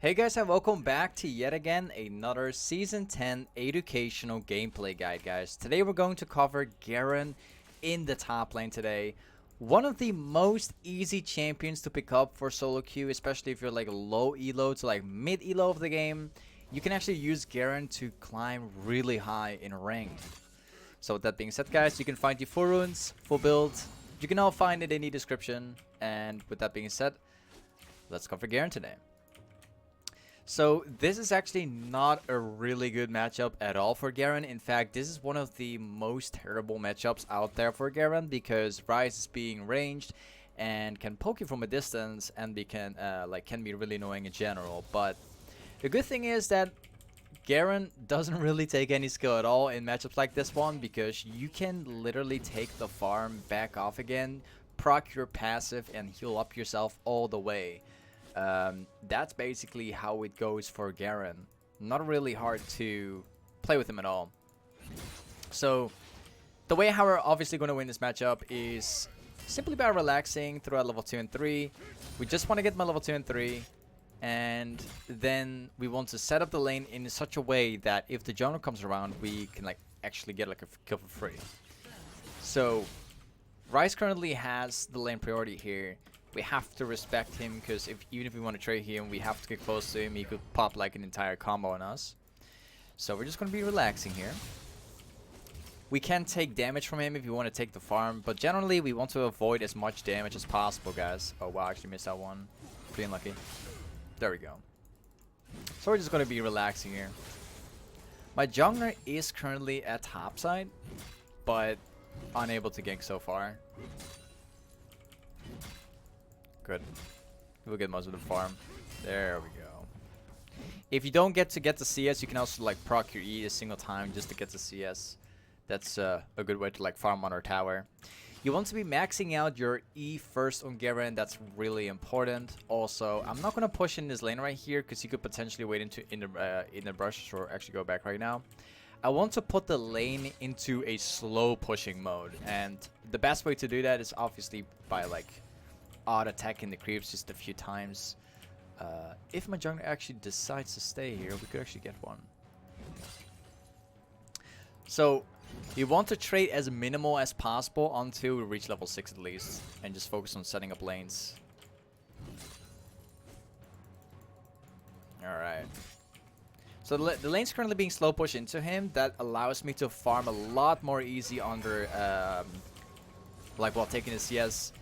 Hey guys, and welcome back to yet again another Season 10 educational gameplay guide, guys. Today we're going to cover Garen in the top lane today. One of the most easy champions to pick up for solo queue, especially if you're like low elo to like mid elo of the game. You can actually use Garen to climb really high in ranked. So with that being said, guys, you can find the full runes, full build. You can all find it in the description. And with that being said, let's cover Garen today. So this is actually not a really good matchup at all for Garen. In fact, this is one of the most terrible matchups out there for Garen because Ryze is being ranged and can poke you from a distance and can be really annoying in general. But the good thing is that Garen doesn't really take any skill at all in matchups like this one because you can literally take the farm back off again, proc your passive and heal up yourself all the way. That's basically how it goes for Garen. Not really hard to play with him at all. So the way how we're obviously going to win this matchup is simply by relaxing throughout level 2 and 3. We just want to get my level 2 and 3. And then we want to set up the lane in such a way that if the jungle comes around, we can like actually get like a kill for free. So Ryze currently has the lane priority here. We have to respect him because even if we want to trade him, we have to get close to him. He could pop like an entire combo on us. So we're just going to be relaxing here. We can take damage from him if you want to take the farm, but generally we want to avoid as much damage as possible, guys. Oh wow, I actually missed that one. Pretty unlucky. There we go. So we're just going to be relaxing here. My jungler is currently at top side, but unable to gank so far. Good. We'll get most of the farm. There we go. If you don't get the CS, you can also like proc your E a single time just to get the CS. That's a good way to like farm on our tower. You want to be maxing out your E first on Garen. That's really important. Also, I'm not gonna push in this lane right here because you could potentially wait in the brush or actually go back right now. I want to put the lane into a slow pushing mode, and the best way to do that is obviously by like odd attack in the creeps just a few times. If my jungler actually decides to stay here, we could actually get one. So we want to trade as minimal as possible until we reach level 6 at least, and just focus on setting up lanes. Alright. So the lane's currently being slow pushed into him. That allows me to farm a lot more easy under, like while taking the CS.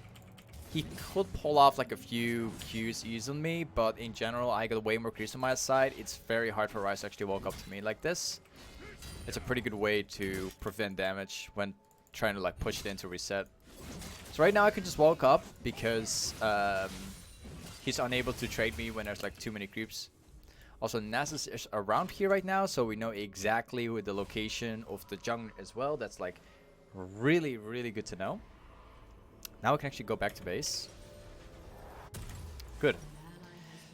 He could pull off like a few Qs easy on me, but in general I got way more creeps on my side. It's very hard for Ryze to actually walk up to me like this. It's a pretty good way to prevent damage when trying to like push it into reset. So right now I can just walk up because he's unable to trade me when there's like too many creeps. Also, Nasus is around here right now, so we know exactly with the location of the jungler as well. That's like really, really good to know. Now we can actually go back to base. Good.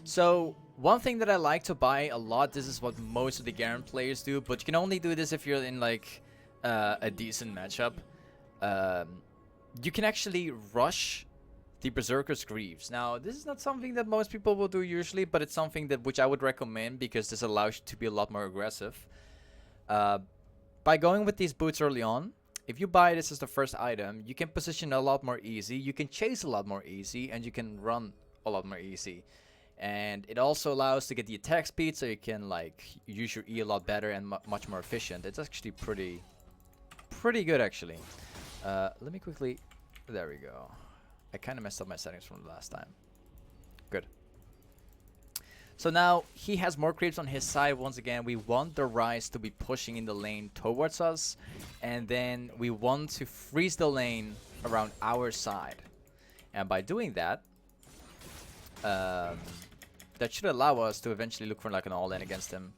So one thing that I like to buy a lot, this is what most of the Garen players do, but you can only do this if you're in like a decent matchup. You can actually rush the berserker's greaves. Now this is not something that most people will do usually, but it's something that which I would recommend because this allows you to be a lot more aggressive. By going with these boots early on, if you buy this as the first item, you can position a lot more easy, you can chase a lot more easy, and you can run a lot more easy. And it also allows to get the attack speed, so you can like use your E a lot better and much more efficient. It's actually pretty good actually. Let me quickly, there we go. I kind of messed up my settings from the last time. Good. So now he has more creeps on his side. Once again, we want the Ryze to be pushing in the lane towards us, and then we want to freeze the lane around our side. And by doing that, that should allow us to eventually look for like an all-in against him.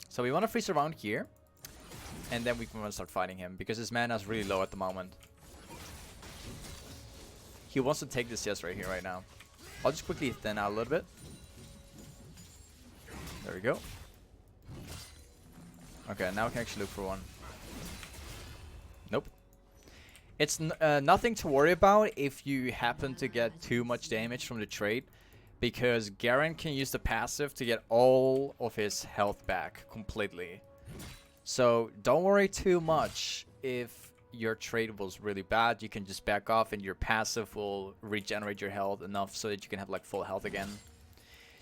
So we want to freeze around here, and then we can start fighting him because his mana is really low at the moment. He wants to take this CS right here, right now. I'll just quickly thin out a little bit. There we go. Okay, now we can actually look for one. Nope. It's nothing to worry about if you happen to get too much damage from the trade. because Garen can use the passive to get all of his health back completely. So don't worry too much if your trade was really bad. You can just back off and your passive will regenerate your health enough so that you can have like full health again.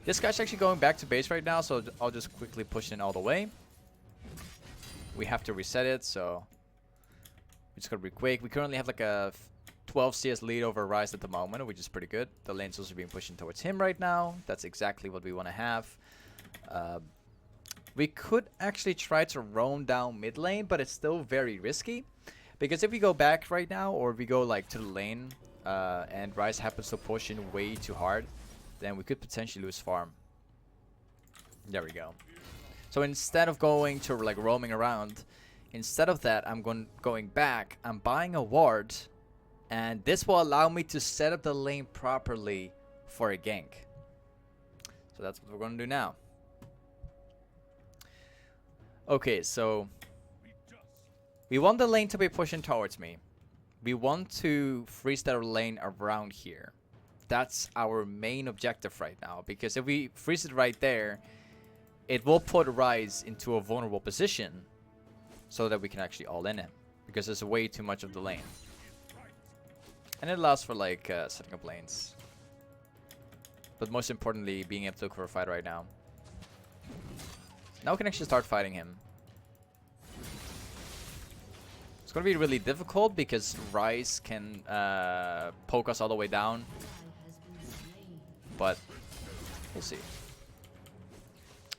This guy's actually going back to base right now, so I'll just quickly push in all the way. We have to reset it, so it's gonna be quick. We currently have like a 12 CS lead over Ryze at the moment, which is pretty good. The lane's also being pushed in towards him right now. That's exactly what we want to have. We could actually try to roam down mid lane, but it's still very risky. Because if we go back right now, or we go like to the lane, and Ryze happens to push in way too hard, then we could potentially lose farm. There we go. So instead of going to like roaming around, instead of that, I'm going back. I'm buying a ward, and this will allow me to set up the lane properly for a gank. So that's what we're going to do now. Okay, so we want the lane to be pushing towards me. We want to freeze that lane around here. That's our main objective right now, because if we freeze it right there, it will put Ryze into a vulnerable position so that we can actually all in him, because there's way too much of the lane. And it allows for like setting up lanes. But most importantly, being able to look for a fight right now. Now we can actually start fighting him. It's going to be really difficult because Ryze can poke us all the way down. But we'll see.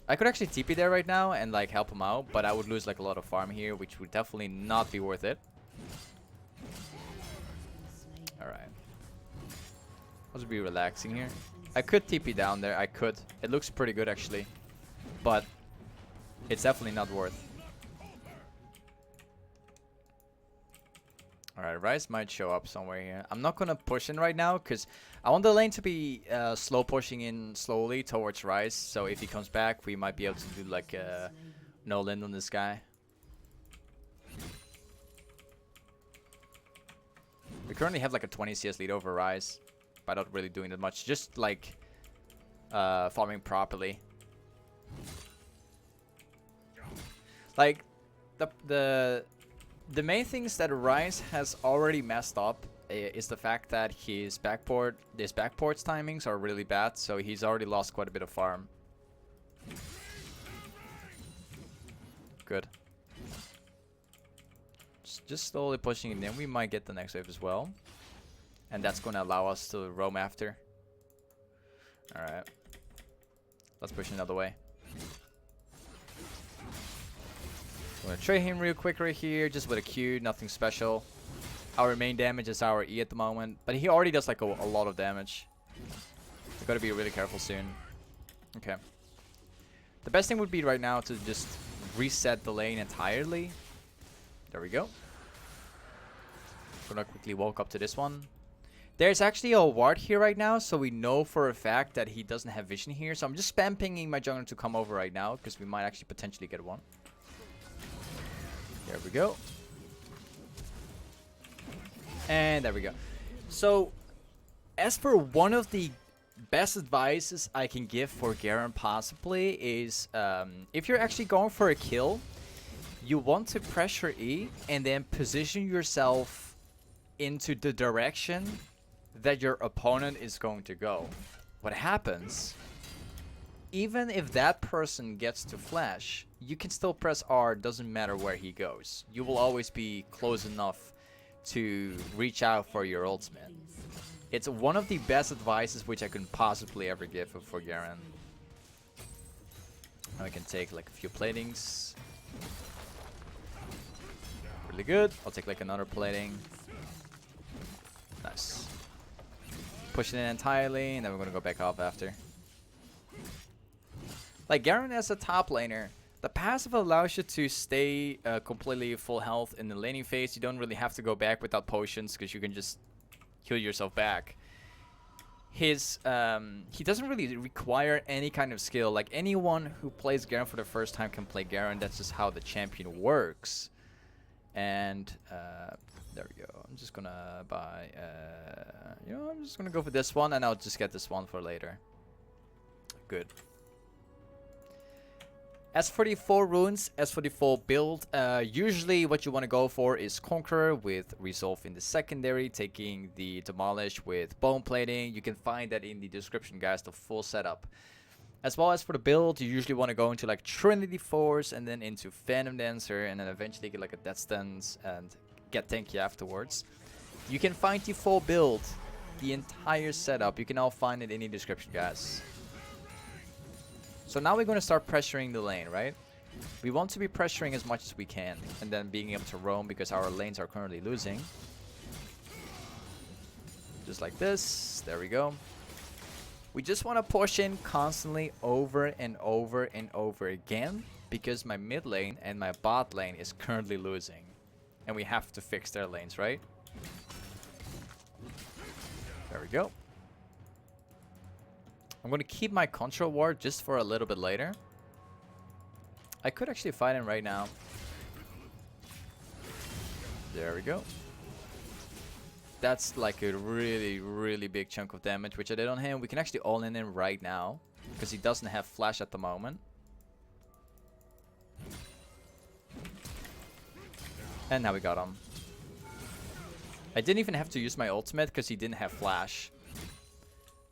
I could actually TP there right now and like help him out, but I would lose like a lot of farm here, which would definitely not be worth it. Alright. I'll just be relaxing here. I could TP down there. I could. It looks pretty good actually. But it's definitely not worth. Alright, Ryze might show up somewhere here. I'm not going to push in right now because I want the lane to be slow pushing in slowly towards Ryze. So if he comes back, we might be able to do like no land on this guy. We currently have like a 20 CS lead over Ryze by not really doing that much. Just like farming properly. Like the main things that Ryze has already messed up is the fact that his backport's timings are really bad, so he's already lost quite a bit of farm. Good. Just slowly pushing it in. We might get the next wave as well. And that's going to allow us to roam after. Alright. Let's push another way. I'm going to trade him real quick right here, just with a Q, nothing special. Our main damage is our E at the moment, but he already does like a lot of damage. We've got to be really careful soon. Okay. The best thing would be right now to just reset the lane entirely. There we go. Gonna quickly walk up to this one. There's actually a ward here right now, so we know for a fact that he doesn't have vision here. So I'm just spam pinging my jungler to come over right now, because we might actually potentially get one. There we go. And there we go. So, as for one of the best advices I can give for Garen possibly is, if you're actually going for a kill, you want to pressure E and then position yourself into the direction that your opponent is going to go. What happens, even if that person gets to flash, you can still press R, doesn't matter where he goes. You will always be close enough to reach out for your ultimate. It's one of the best advices which I can possibly ever give for Garen. Now I can take like a few platings. Really good. I'll take like another plating. Nice. Pushing it entirely, and then we're gonna go back off after. Like Garen as a top laner, the passive allows you to stay completely full health in the laning phase. You don't really have to go back without potions because you can just heal yourself back. His he doesn't really require any kind of skill. Like anyone who plays Garen for the first time can play Garen. That's just how the champion works. And there we go. I'm just gonna buy. You know, I'm just gonna go for this one, and I'll just get this one for later. Good. As for the full runes, as for the full build, usually what you want to go for is Conqueror with Resolve in the secondary, taking the Demolish with Bone Plating. You can find that in the description, guys, the full setup. As well as for the build, you usually want to go into like Trinity Force and then into Phantom Dancer and then eventually get like a Death Stance and get tanky afterwards. You can find the full build, the entire setup. You can all find it in the description, guys. So now we're going to start pressuring the lane, right? We want to be pressuring as much as we can and then being able to roam because our lanes are currently losing. Just like this. There we go. We just want to push in constantly over and over and over again because my mid lane and my bot lane is currently losing. And we have to fix their lanes, right? There we go. I'm going to keep my control ward just for a little bit later. I could actually fight him right now. There we go. That's like a really, really big chunk of damage, which I did on him. We can actually all in him right now because he doesn't have flash at the moment. And now we got him. I didn't even have to use my ultimate because he didn't have flash.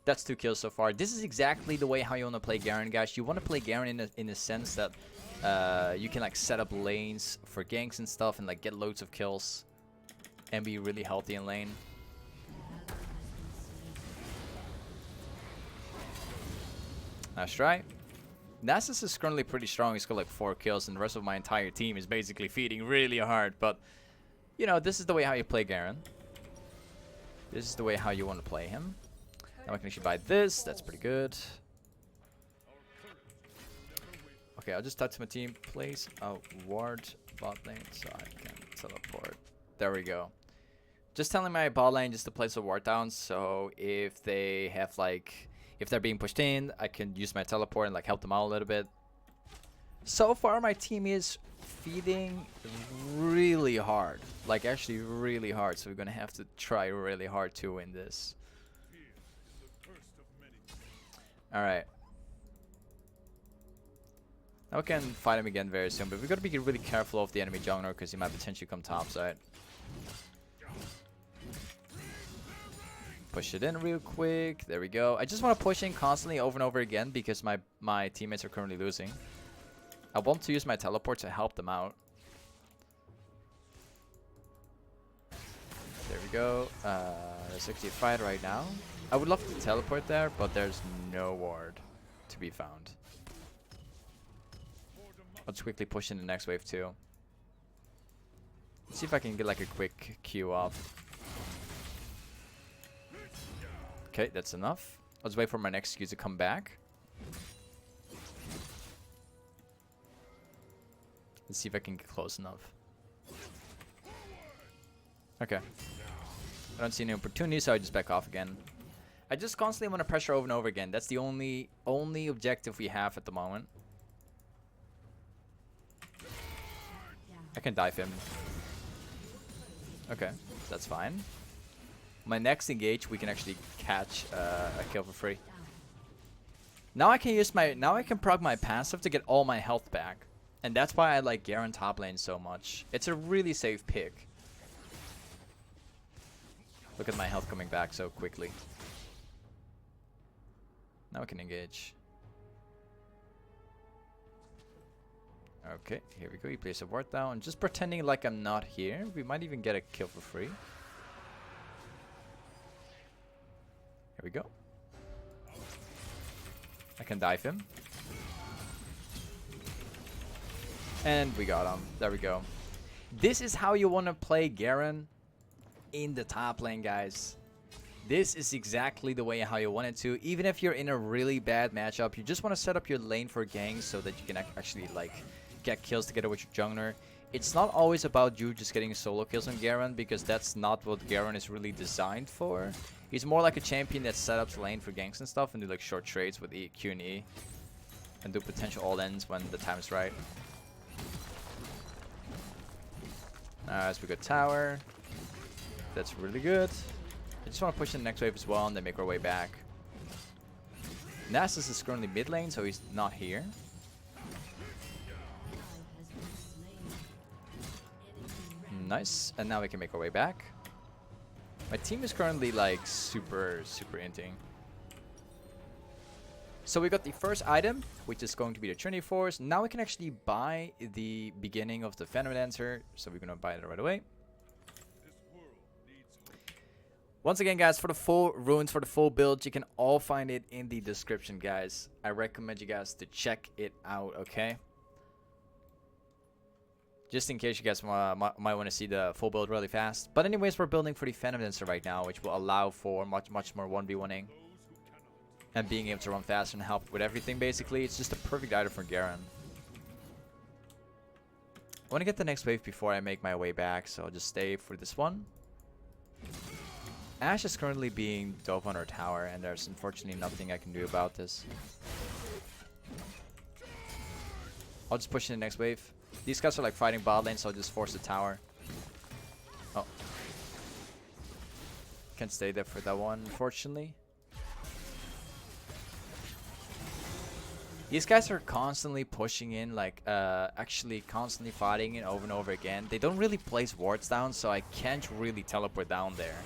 That's 2 kills so far. This is exactly the way how you want to play Garen, guys. You want to play Garen in the sense that you can like set up lanes for ganks and stuff and like get loads of kills and be really healthy in lane. Nice try. Nasus is currently pretty strong. He's got like 4 kills and the rest of my entire team is basically feeding really hard. But, you know, this is the way how you play Garen. This is the way how you want to play him. Now I can actually buy this. That's pretty good. Okay, I'll just touch my team. Place a ward bot lane so I can teleport. There we go. Just telling my bot lane just to place a ward down. So if they have like, if they're being pushed in, I can use my teleport and like help them out a little bit. So far, my team is feeding really hard. Like actually really hard. So we're gonna have to try really hard to win this. Alright. Now we can fight him again very soon, but we gotta be really careful of the enemy jungler because he might potentially come topside. Push it in real quick. There we go. I just want to push in constantly over and over again because my teammates are currently losing. I want to use my teleport to help them out. There we go. There's actually a fight right now. I would love to teleport there, but there's no ward to be found. I'll just quickly push in the next wave too. Let's see if I can get like a quick Q off. Okay, that's enough. Let's wait for my next Q to come back. Let's see if I can get close enough. Okay. I don't see any opportunity, so I just back off again. I just constantly want to pressure over and over again. That's the only objective we have at the moment. I can dive him. Okay, that's fine. My next engage, we can actually catch a kill for free. Now I can use now I can proc my passive to get all my health back, and that's why I like Garen top lane so much. It's a really safe pick. Look at my health coming back so quickly. Now we can engage. Okay, here we go. He places a ward down. Just pretending like I'm not here. We might even get a kill for free. Here we go. I can dive him. And we got him. There we go. This is how you want to play Garen in the top lane, guys. This is exactly the way how you want it to. Even if you're in a really bad matchup, you just want to set up your lane for ganks so that you can actually like get kills together with your jungler. It's not always about you just getting solo kills on Garen, because that's not what Garen is really designed for. He's more like a champion that set up the lane for ganks and stuff and do like short trades with Q and E and do potential all-ins when the time is right. As we go tower. That's really good. I just want to push in the next wave as well and then make our way back. Nasus is currently mid lane, so he's not here. Nice, and now we can make our way back. My team is currently like super inting. So we got the first item, which is going to be the Trinity Force. Now we can actually buy the beginning of the Venom Dancer, so we're gonna buy it right away. Once again, guys, for the full runes, for the full build, you can all find it in the description, guys. I recommend you guys to check it out, okay? Just in case you guys might want to see the full build really fast. But anyways, we're building for the Venom Dancer right now, which will allow for much more 1v1ing. And being able to run faster and help with everything, basically. It's just a perfect item for Garen. I want to get the next wave before I make my way back, so I'll just stay for this one. Ashe is currently being dove on her tower, and there's unfortunately nothing I can do about this. I'll just push in the next wave. These guys are like fighting bot lane, so I'll just force the tower. Oh. Can't stay there for that one, unfortunately. These guys are constantly pushing in, like, actually constantly fighting it over and over again. They don't really place wards down, so I can't really teleport down there.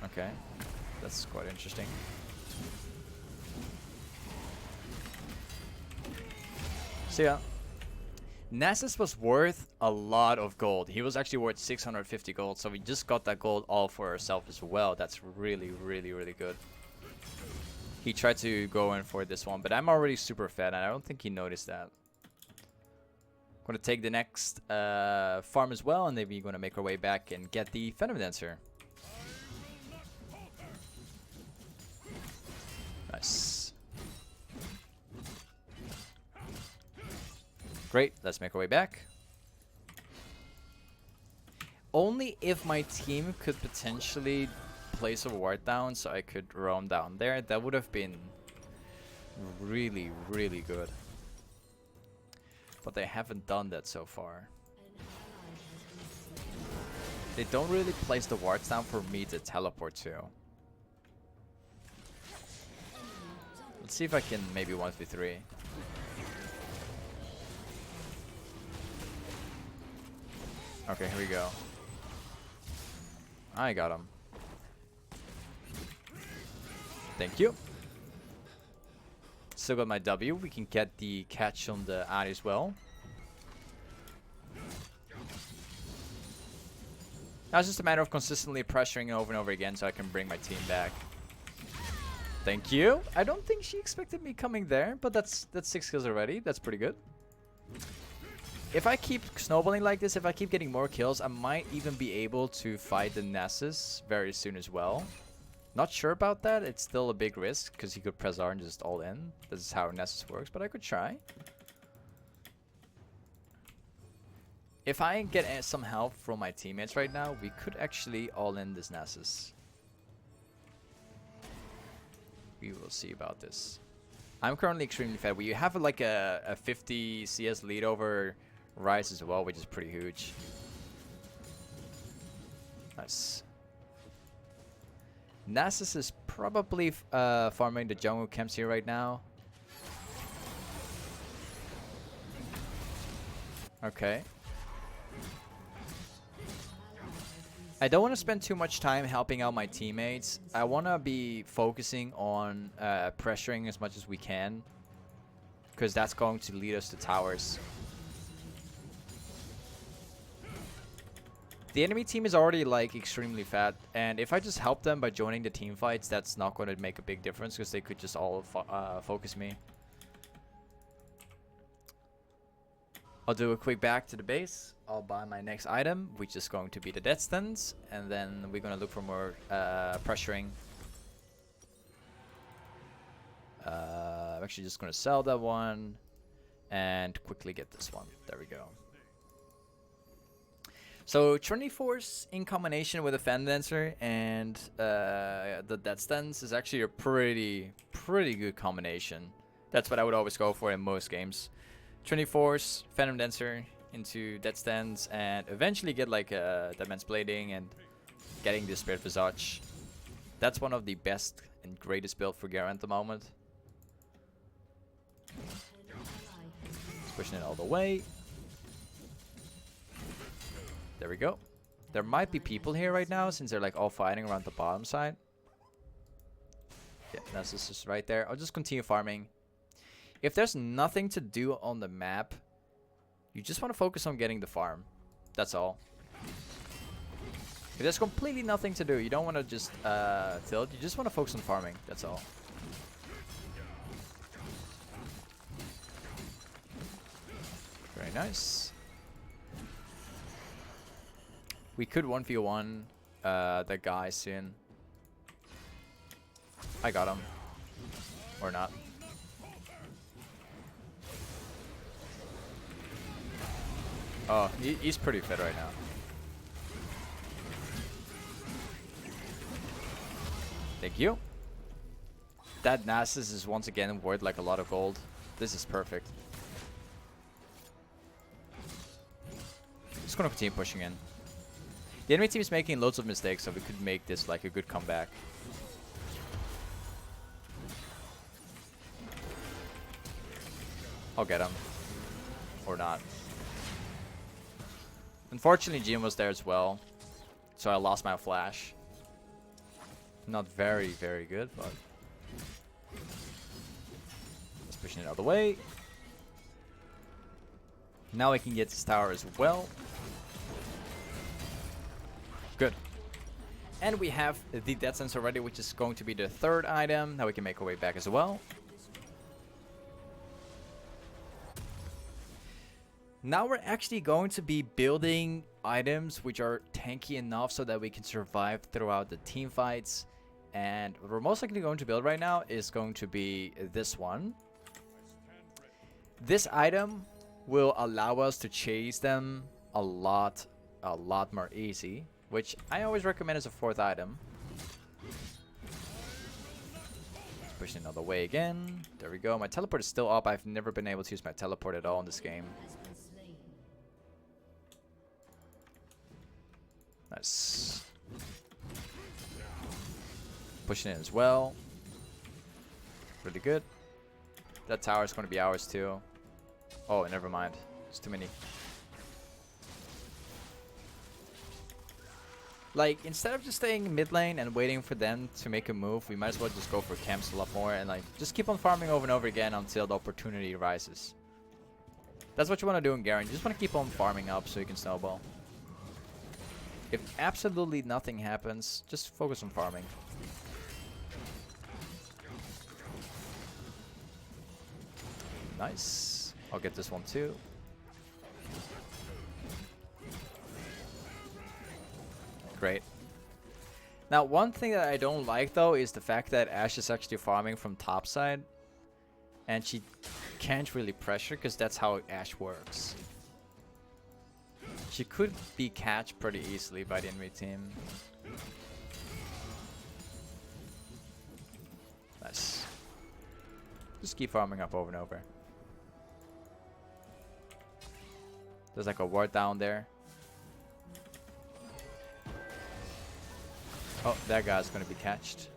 Okay, that's quite interesting. So yeah, Nasus was worth a lot of gold. He was actually worth 650 gold, so we just got that gold all for ourselves as well. That's really good. He tried to go in for this one, but I'm already super fed, and I don't think he noticed that. I'm gonna take the next farm as well, and then we're gonna make our way back and get the Venom Dancer. Nice. Great, let's make our way back. Only if my team could potentially place a ward down so I could roam down there, that would have been really good. But they haven't done that so far. They don't really place the wards down for me to teleport to. Let's see if I can maybe 1v3. Okay, here we go. I got him. Thank you. Still got my W. We can get the catch on the Ari as well. Now it's just a matter of consistently pressuring over and over again so I can bring my team back. Thank you. I don't think she expected me coming there, but that's 6 kills already. That's pretty good. If I keep snowballing like this, if I keep getting more kills, I might even be able to fight the Nasus very soon as well. Not sure about that. It's still a big risk because he could press R and just all in. This is how Nasus works, but I could try. If I get some help from my teammates right now, we could actually all in this Nasus. We will see about this. I'm currently extremely fed. We have like a 50 CS lead over Ryze as well, which is pretty huge. Nice. Nasus is probably farming the jungle camps here right now. Okay. I don't want to spend too much time helping out my teammates. I want to be focusing on pressuring as much as we can, because that's going to lead us to towers. The enemy team is already like extremely fat, and if I just help them by joining the team fights, that's not going to make a big difference because they could just all focus me. I'll do a quick back to the base. I'll buy my next item, which is going to be the death stance, and then we're going to look for more pressuring. I'm actually just going to sell that one and quickly get this one. There we go. So Trinity Force in combination with a Fan Dancer and the Death Stance is actually a pretty good combination. That's what I would always go for in most games. Trinity Force, Phantom Dancer into Death Stance, and eventually get like a Immense Blading and getting the Spirit Visage. That's one of the best and greatest build for Garen at the moment. Just pushing it all the way. There we go. There might be people here right now since they're like all fighting around the bottom side. Yeah, that's just right there. I'll just continue farming. If there's nothing to do on the map, you just want to focus on getting the farm. That's all. If there's completely nothing to do, you don't want to just tilt. You just want to focus on farming. That's all. Very nice. We could 1v1 the guy soon. I got him. Or not. Oh, he's pretty fit right now. Thank you. That Nasus is once again worth like a lot of gold. This is perfect. Just gonna continue pushing in. The enemy team is making loads of mistakes, so we could make this like a good comeback. I'll get him. Or not. Unfortunately, Jin was there as well, so I lost my flash. Not very, very good, but... Just pushing it out of the way. Now I can get this tower as well. Good. And we have the Death Sense already, which is going to be the third item. Now we can make our way back as well. Now we're actually going to be building items which are tanky enough so that we can survive throughout the team fights. And what we're most likely going to build right now is going to be this one. This item will allow us to chase them a lot more easy, which I always recommend as a fourth item. Pushing another way again. There we go. My teleport is still up. I've never been able to use my teleport at all in this game. Nice. Pushing in as well. Really good. That tower is going to be ours too. Oh, never mind. It's too many. Like, instead of just staying mid lane and waiting for them to make a move, we might as well just go for camps a lot more and like just keep on farming over and over again until the opportunity arises. That's what you want to do in Garen. You just want to keep on farming up so you can snowball. If absolutely nothing happens, just focus on farming. Nice. I'll get this one too. Great. Now, one thing that I don't like though is the fact that Ashe is actually farming from top side. And she can't really pressure because that's how Ashe works. She could be catched pretty easily by the enemy team. Nice. Just keep farming up over and over. There's like a ward down there. Oh, that guy's gonna be catched.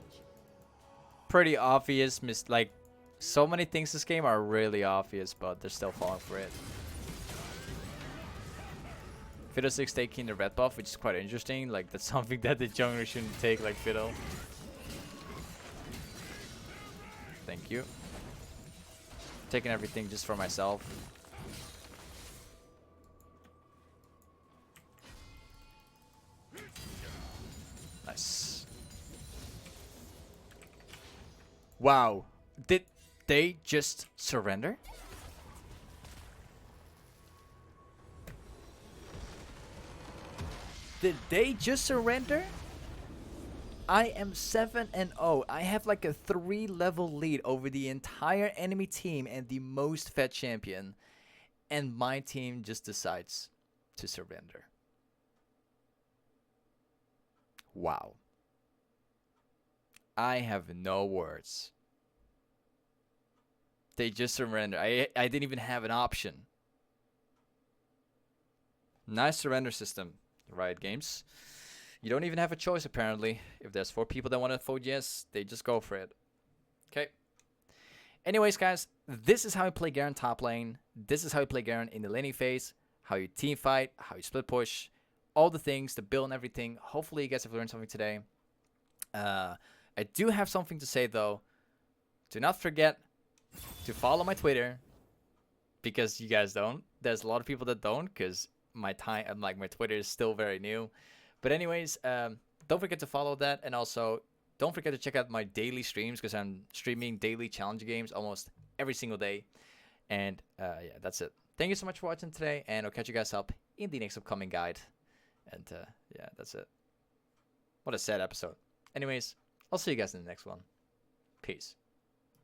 Pretty obvious. Like, so many things this game are really obvious, but they're still falling for it. Fiddlestick's taking the red buff, which is quite interesting. Like, that's something that the jungler shouldn't take, like Fiddle. Thank you. Taking everything just for myself. Nice. Wow. Did they just surrender? Did they just surrender? I am 7-0. I have like a 3-level lead over the entire enemy team and the most fed champion. And my team just decides to surrender. Wow. I have no words. They just surrender. I didn't even have an option. Nice surrender system. Riot Games. You don't even have a choice, apparently. If there's 4 people that want to vote yes, they just go for it. Okay. Anyways, guys, this is how you play Garen top lane. This is how you play Garen in the laning phase. How you team fight, how you split push. All the things, the build and everything. Hopefully you guys have learned something today. I do have something to say, though. Do not forget to follow my Twitter. Because you guys don't. There's a lot of people that don't, because my Twitter is still very new. But anyways, don't forget to follow that, and also don't forget to check out my daily streams, because I'm streaming daily challenge games almost every single day. And yeah, that's it. Thank you so much for watching today, and I'll catch you guys up in the next upcoming guide. And yeah, that's it. What a sad episode. Anyways, I'll see you guys in the next one. Peace.